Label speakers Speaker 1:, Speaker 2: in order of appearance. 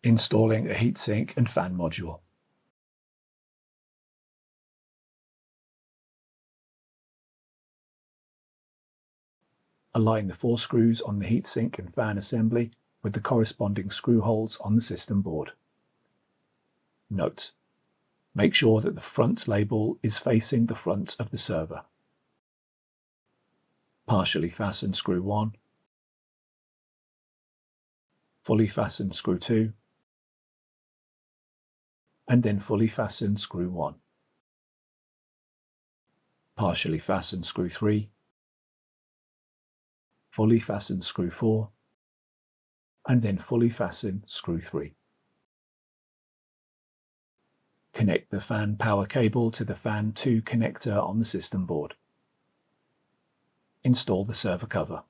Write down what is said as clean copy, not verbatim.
Speaker 1: Installing a heatsink and fan module. Align the 4 screws on the heatsink and fan assembly with the corresponding screw holes on the system board. Note: make sure that the front label is facing the front of the server. Partially fasten screw 1, fully fasten screw 2, and then fully fasten screw 1. Partially fasten screw 3, fully fasten screw 4, and then fully fasten screw 3. Connect the fan power cable to the fan 2 connector on the system board. Install the server cover.